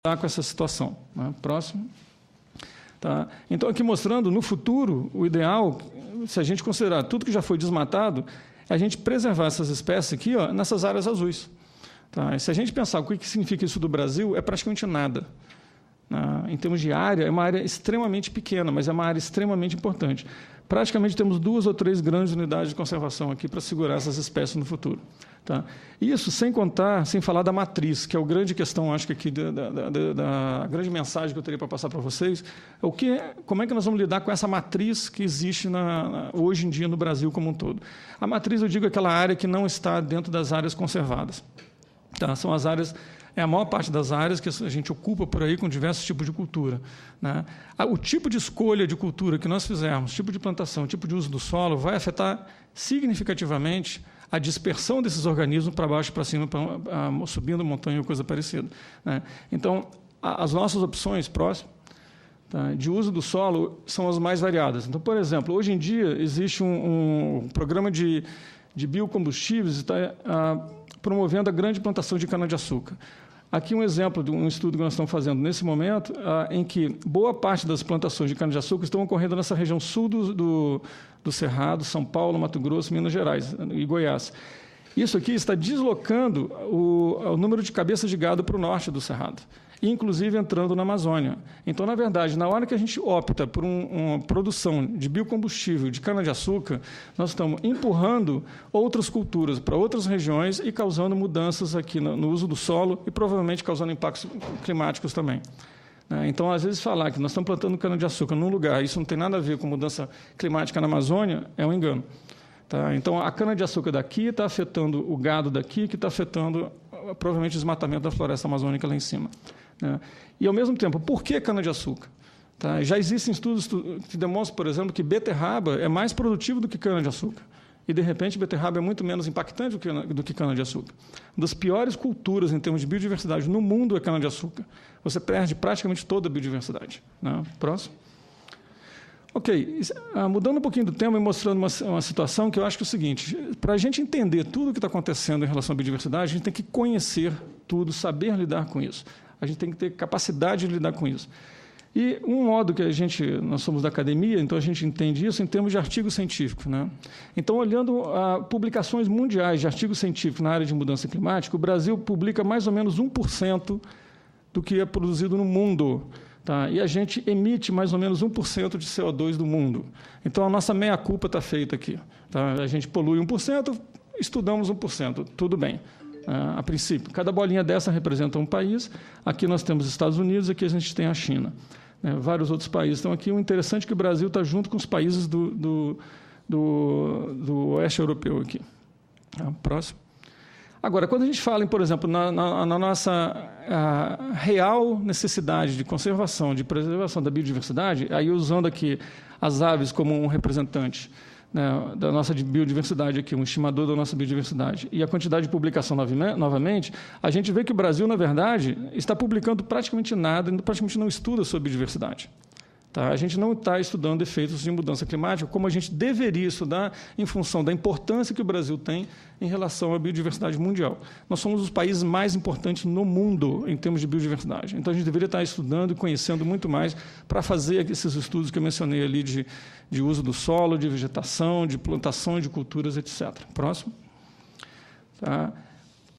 com essa situação. Né? Próximo. Tá? Então, aqui mostrando, no futuro, o ideal, se a gente considerar tudo que já foi desmatado, é a gente preservar essas espécies aqui, ó, nessas áreas azuis. Tá? E se a gente pensar o que significa isso do Brasil, é praticamente nada. Em termos de área, é uma área extremamente pequena, mas é uma área extremamente importante. Praticamente temos 2 ou 3 grandes unidades de conservação aqui para segurar essas espécies no futuro. Tá? Isso sem contar, sem falar da matriz, que é a grande questão, acho que aqui, da grande mensagem que eu teria para passar para vocês, é como é que nós vamos lidar com essa matriz que existe hoje em dia no Brasil como um todo. A matriz, eu digo, é aquela área que não está dentro das áreas conservadas. Tá? São as áreas... É a maior parte das áreas que a gente ocupa por aí com diversos tipos de cultura. Né? O tipo de escolha de cultura que nós fizermos, tipo de plantação, tipo de uso do solo, vai afetar significativamente a dispersão desses organismos para baixo, para cima, subindo montanha ou coisa parecida. Né? Então, as nossas opções próximas, tá, de uso do solo são as mais variadas. Então, por exemplo, hoje em dia existe um programa de biocombustíveis que está promovendo a grande plantação de cana-de-açúcar. Aqui um exemplo de um estudo que nós estamos fazendo nesse momento, em que boa parte das plantações de cana-de-açúcar estão ocorrendo nessa região sul do Cerrado, São Paulo, Mato Grosso, Minas Gerais e Goiás. Isso aqui está deslocando o número de cabeças de gado para o norte do Cerrado, inclusive entrando na Amazônia. Então, na verdade, na hora que a gente opta por uma produção de biocombustível de cana-de-açúcar, nós estamos empurrando outras culturas para outras regiões e causando mudanças aqui no uso do solo e provavelmente causando impactos climáticos também. Então, às vezes, falar que nós estamos plantando cana-de-açúcar num lugar, isso não tem nada a ver com mudança climática na Amazônia, é um engano. Tá? Então, a cana-de-açúcar daqui está afetando o gado daqui, que está afetando, provavelmente, o desmatamento da floresta amazônica lá em cima. Né? E, ao mesmo tempo, por que cana-de-açúcar? Tá? Já existem estudos que demonstram, por exemplo, que beterraba é mais produtivo do que cana-de-açúcar. E, de repente, beterraba é muito menos impactante do que cana-de-açúcar. Uma das piores culturas em termos de biodiversidade no mundo é cana-de-açúcar. Você perde praticamente toda a biodiversidade. Né? Próximo. Ok, mudando um pouquinho do tema e mostrando uma situação que eu acho que é o seguinte, para a gente entender tudo o que está acontecendo em relação à biodiversidade, a gente tem que conhecer tudo, saber lidar com isso. A gente tem que ter capacidade de lidar com isso. E um modo que nós somos da academia, então a gente entende isso em termos de artigos científicos. Né? Então, olhando publicações mundiais de artigos científicos na área de mudança climática, o Brasil publica mais ou menos 1% do que é produzido no mundo. Tá? E a gente emite mais ou menos 1% de CO2 do mundo. Então, a nossa meia-culpa está feita aqui. Tá? A gente polui 1%, estudamos 1%, tudo bem. A princípio, cada bolinha dessa representa um país. Aqui nós temos os Estados Unidos, aqui a gente tem a China. Vários outros países estão aqui. O interessante é que o Brasil está junto com os países do oeste europeu aqui. Próximo. Agora, quando a gente fala, por exemplo, na nossa real necessidade de conservação, de preservação da biodiversidade, aí usando aqui as aves como um representante, né, da nossa biodiversidade aqui, um estimador da nossa biodiversidade, e a quantidade de publicação novamente, a gente vê que o Brasil, na verdade, está publicando praticamente nada, praticamente não estuda sobre biodiversidade. Tá? A gente não está estudando efeitos de mudança climática como a gente deveria estudar em função da importância que o Brasil tem em relação à biodiversidade mundial. Nós somos os países mais importantes no mundo em termos de biodiversidade. Então, a gente deveria estar estudando e conhecendo muito mais para fazer esses estudos que eu mencionei ali de uso do solo, de vegetação, de plantação de culturas, etc. Próximo. Tá?